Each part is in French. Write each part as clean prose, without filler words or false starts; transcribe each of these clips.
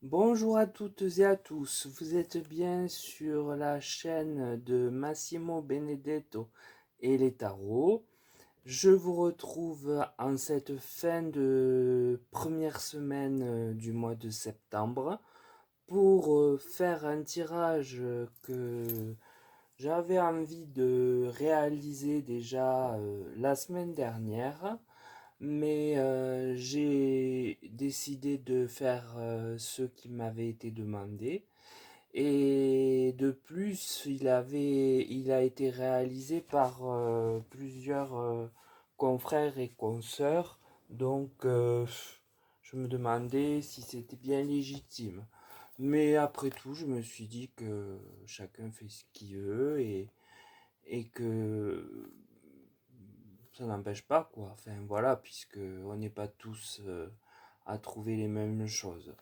Bonjour à toutes et à tous, vous êtes bien sur la chaîne de Massimo Benedetto et les tarots. Je vous retrouve en cette fin de première semaine du mois de septembre pour faire un tirage que j'avais envie de réaliser déjà la semaine dernière. Mais j'ai décidé de faire ce qui m'avait été demandé. Et de plus, il a été réalisé par plusieurs confrères et consoeurs. Donc, je me demandais si c'était bien légitime. Mais après tout, je me suis dit que chacun fait ce qu'il veut et que ça n'empêche pas quoi. Enfin voilà, puisque on n'est pas tous à trouver les mêmes choses.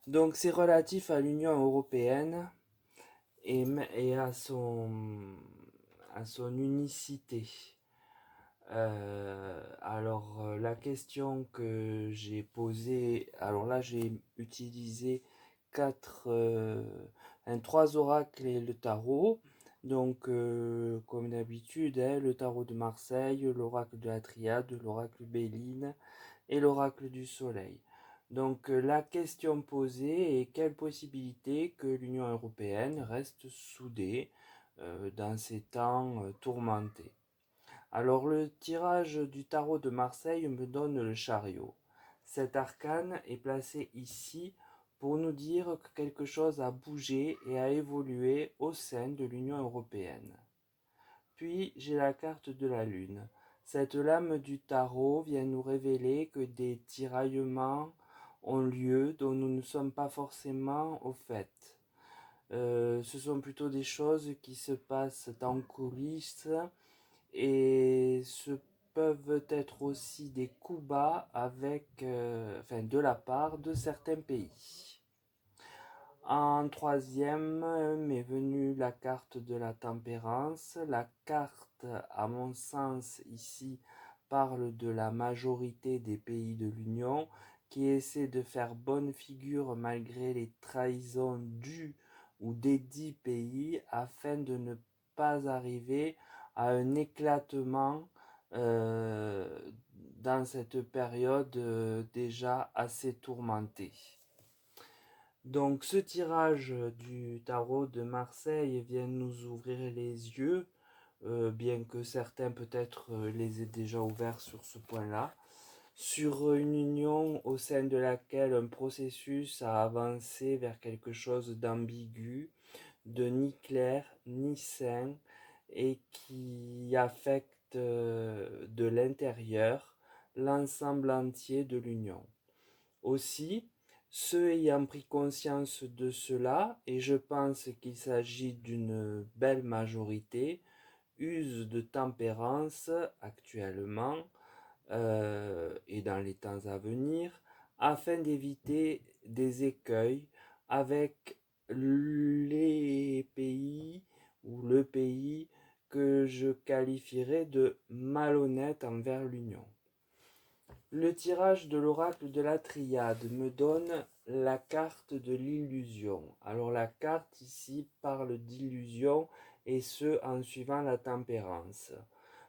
Donc c'est relatif à l'Union européenne et à son unicité. La question que j'ai posée, alors là j'ai utilisé trois oracles et le tarot. Donc comme d'habitude, hein, le tarot de Marseille, l'oracle de la Triade, l'oracle Béline et l'oracle du Soleil. Donc la question posée est quelle possibilité que l'Union européenne reste soudée dans ces temps tourmentés. Alors le tirage du tarot de Marseille me donne le chariot. Cet arcane est placé ici pour nous dire que quelque chose a bougé et a évolué au sein de l'Union européenne. Puis j'ai la carte de la lune. Cette lame du tarot vient nous révéler que des tiraillements ont lieu dont nous ne sommes pas forcément au fait. Ce sont plutôt des choses qui se passent en coulisses et ce peuvent être aussi des coups bas de la part de certains pays. En troisième m'est venue la carte de la tempérance. La carte, à mon sens, ici, parle de la majorité des pays de l'Union qui essaient de faire bonne figure malgré les trahisons du ou des 10 pays afin de ne pas arriver à un éclatement euh, dans cette période déjà assez tourmentée. Donc ce tirage du tarot de Marseille vient nous ouvrir les yeux, bien que certains peut-être les aient déjà ouverts sur ce point-là, sur une union au sein de laquelle un processus a avancé vers quelque chose d'ambigu, de ni clair ni sain, et qui affecte de l'intérieur l'ensemble entier de l'union. Aussi, ceux ayant pris conscience de cela, et je pense qu'il s'agit d'une belle majorité, usent de tempérance actuellement et dans les temps à venir, afin d'éviter des écueils avec les pays ou le pays que je qualifierais de malhonnête envers l'Union. Le tirage de l'oracle de la Triade me donne la carte de l'illusion. Alors la carte ici parle d'illusion et ce en suivant la tempérance.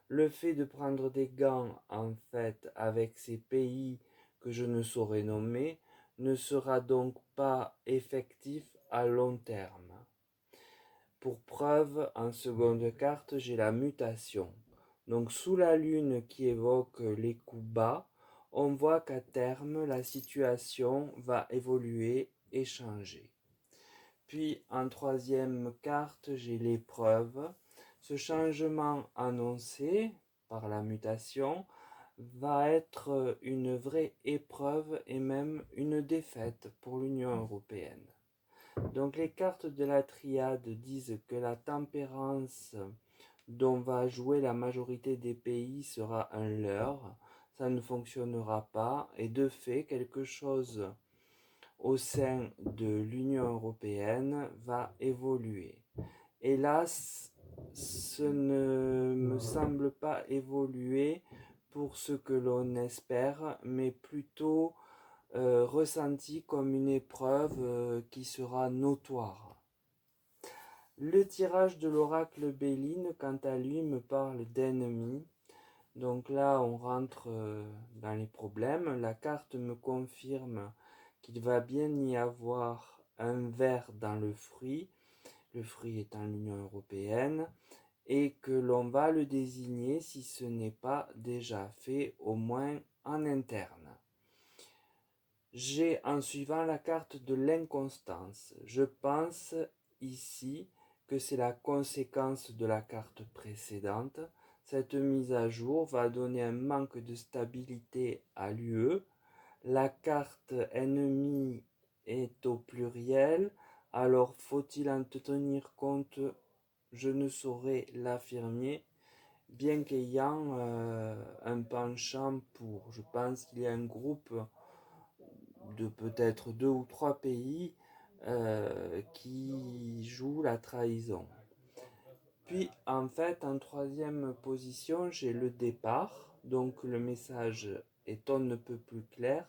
Le fait de prendre des gants en fait avec ces pays que je ne saurais nommer ne sera donc pas effectif à long terme. Pour preuve, en seconde carte, j'ai la mutation. Donc sous la lune qui évoque les coups bas, on voit qu'à terme, la situation va évoluer et changer. Puis en troisième carte, j'ai l'épreuve. Ce changement annoncé par la mutation va être une vraie épreuve et même une défaite pour l'Union européenne. Donc les cartes de la triade disent que la tempérance dont va jouer la majorité des pays sera un leurre, ça ne fonctionnera pas et de fait quelque chose au sein de l'Union européenne va évoluer. Hélas, ce ne me semble pas évoluer pour ce que l'on espère, mais plutôt ressenti comme une épreuve qui sera notoire. Le tirage de l'oracle Béline, quant à lui, me parle d'ennemis. Donc là, on rentre dans les problèmes. La carte me confirme qu'il va bien y avoir un ver dans le fruit étant l'Union européenne, et que l'on va le désigner si ce n'est pas déjà fait, au moins en interne. J'ai en suivant la carte de l'inconstance. Je pense ici que c'est la conséquence de la carte précédente. Cette mise à jour va donner un manque de stabilité à l'UE. La carte ennemie est au pluriel, alors faut-il en tenir compte? Je ne saurais l'affirmer, bien qu'ayant un penchant pour. Je pense qu'il y a un groupe de peut-être 2 ou 3 pays qui jouent la trahison. Puis en fait, en troisième position, j'ai le départ, donc le message est on ne peut plus clair.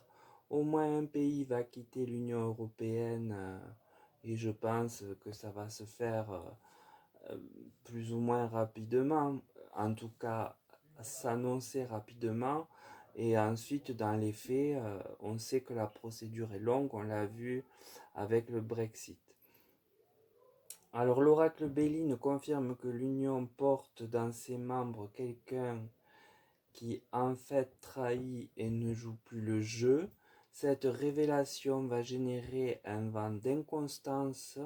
Au moins un pays va quitter l'Union européenne et je pense que ça va se faire plus ou moins rapidement, en tout cas s'annoncer rapidement. Et ensuite, dans les faits, on sait que la procédure est longue, on l'a vu avec le Brexit. Alors l'oracle Béline confirme que l'Union porte dans ses membres quelqu'un qui en fait trahit et ne joue plus le jeu. Cette révélation va générer un vent d'inconstance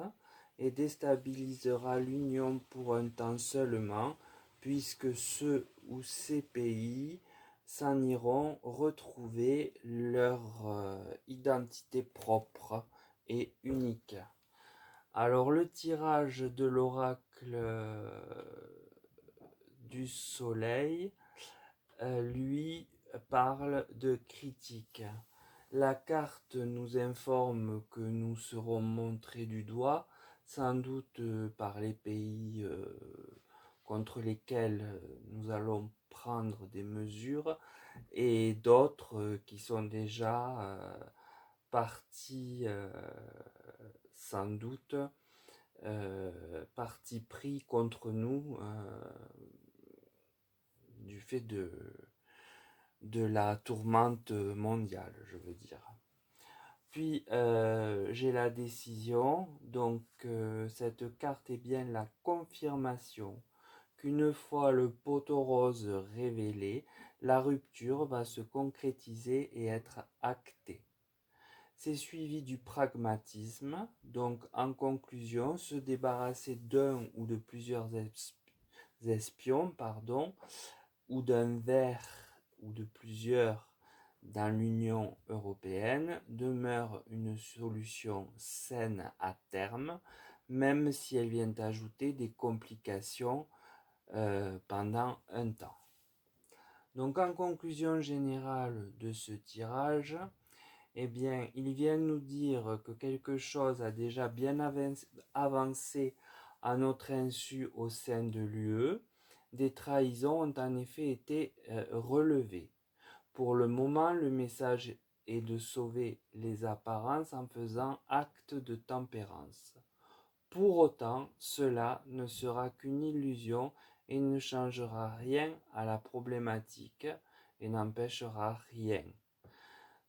et déstabilisera l'Union pour un temps seulement, puisque ceux ou ces pays s'en iront retrouver leur identité propre et unique. Alors le tirage de l'oracle du soleil, lui, parle de critique. La carte nous informe que nous serons montrés du doigt, sans doute par les pays contre lesquels nous allons prendre des mesures, et d'autres qui sont déjà partis sans doute parti pris contre nous du fait de la tourmente mondiale, je veux dire. Puis j'ai la décision, donc cette carte est bien la confirmation qu'une fois le poteau rose révélé, la rupture va se concrétiser et être actée. C'est suivi du pragmatisme, donc en conclusion, se débarrasser d'un ou de plusieurs espions, ou d'un ver ou de plusieurs dans l'Union européenne demeure une solution saine à terme, même si elle vient ajouter des complications pendant un temps. Donc en conclusion générale de ce tirage, eh bien, il vient nous dire que quelque chose a déjà bien avancé à notre insu au sein de l'UE. Des trahisons ont en effet été relevées. Pour le moment, le message est de sauver les apparences en faisant acte de tempérance. Pour autant, cela ne sera qu'une illusion et ne changera rien à la problématique et n'empêchera rien.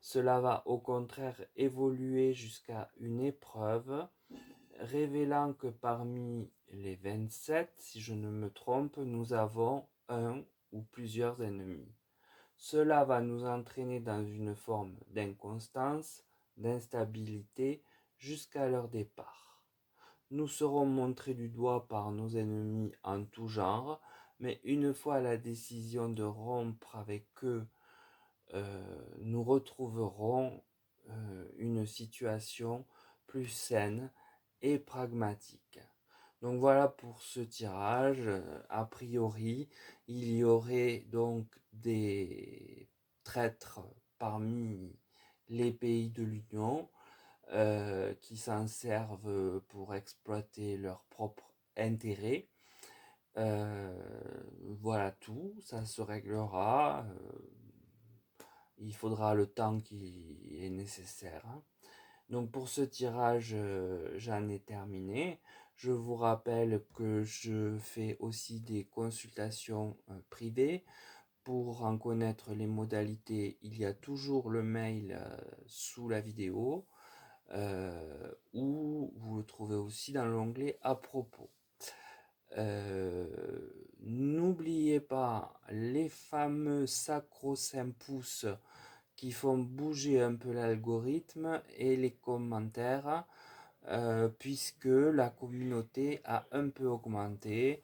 Cela va au contraire évoluer jusqu'à une épreuve, révélant que parmi les 27, si je ne me trompe, nous avons un ou plusieurs ennemis. Cela va nous entraîner dans une forme d'inconstance, d'instabilité, jusqu'à leur départ. Nous serons montrés du doigt par nos ennemis en tout genre, mais une fois la décision de rompre avec eux, nous retrouverons une situation plus saine et pragmatique. Donc voilà pour ce tirage. A priori, il y aurait donc des traîtres parmi les pays de l'Union qui s'en servent pour exploiter leurs propres intérêts. Voilà tout, ça se réglera il faudra le temps qui est nécessaire, hein. Donc pour ce tirage, j'en ai terminé. Je vous rappelle que je fais aussi des consultations privées. Pour en connaître les modalités, il y a toujours le mail sous la vidéo, ou vous le trouvez aussi dans l'onglet à propos. N'oubliez pas les fameux sacro-saints pouces qui font bouger un peu l'algorithme et les commentaires, puisque la communauté a un peu augmenté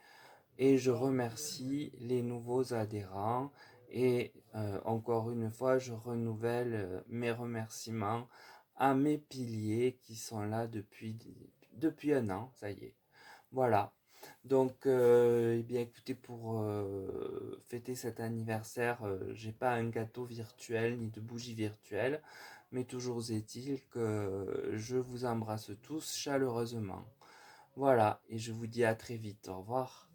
et je remercie les nouveaux adhérents et encore une fois je renouvelle mes remerciements à mes piliers qui sont là depuis un an, ça y est. Voilà. Donc, eh bien, écoutez, pour fêter cet anniversaire, j'ai pas un gâteau virtuel ni de bougie virtuelle, mais toujours est-il que je vous embrasse tous chaleureusement. Voilà, et je vous dis à très vite. Au revoir.